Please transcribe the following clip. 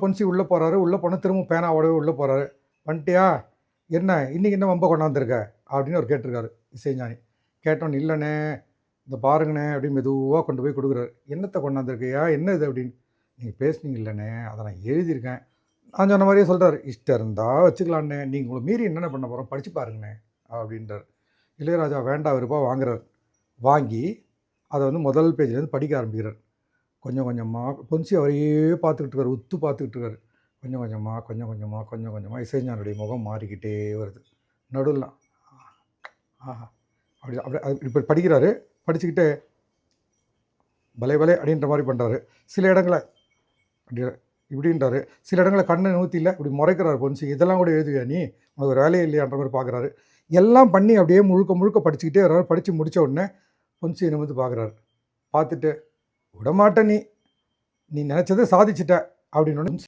Ponzi உள்ளே போகிறாரு. உள்ளே போனால் திரும்ப பேனாவோடவே உள்ளே போகிறாரு. வந்துட்டியா, என்ன இன்றைக்கி என்ன வம்ப கொண்டாந்துருக்க அப்படின்னு அவர் கேட்டிருக்காரு இசைஞானி. கேட்டோன்னு, இல்லைண்ணே இந்த பாருங்கண்ணே அப்படின்னு மெதுவாக கொண்டு போய் கொடுக்குறாரு. என்னத்தை கொண்டாந்துருக்கையா, என்ன இது அப்படின்னு. நீங்கள் பேசுனீங்க இல்லைண்ணே, அதை நான் எழுதியிருக்கேன். நான் சொன்ன மாதிரியே சொல்கிறார், இஷ்டம் இருந்தால் வச்சுக்கலாண்ணே, நீங்கள் உங்களை மீறி என்னென்ன பண்ண போகிறோம் படித்து பாருங்கண்ணே அப்படின்றார். இளையராஜா வேண்டாம் விருப்பா வாங்குறார். வாங்கி அதை முதல் பேஜ்லேருந்து படிக்க ஆரம்பிக்கிறார். கொஞ்சம் கொஞ்சமாக பொன்சி அவரையே பார்த்துக்கிட்டு இருக்கார், உத்து பார்த்துக்கிட்டு இருக்கார். கொஞ்சம் கொஞ்சமாக இசைஞானுடைய முகம் மாறிக்கிட்டே வருது. நடுவில் ஆஹா அப்படி அப்படி இப்படி படிக்கிறாரு. படிச்சுக்கிட்டு பலே பலே அப்படின்ற மாதிரி பண்ணுறாரு. சில இடங்களை அப்படி இப்படின்றாரு. சில இடங்களை கண்ணை நூற்றியில் இப்படி முறைக்கிறாரு பொன்சி. இதெல்லாம் கூட எழுதுவியா நீ, உனக்கு ஒரு வேலையே இல்லையான்ற மாதிரி பார்க்குறாரு. எல்லாம் பண்ணி அப்படியே முழுக்க படிச்சுக்கிட்டே வர்றாரு. படித்து முடித்த உடனே பொன்சியை நிமிர்ந்து பார்க்குறாரு. பார்த்துட்டு, விடமாட்ட நீ நினச்சதை சாதிச்சிட்ட அப்படின்னு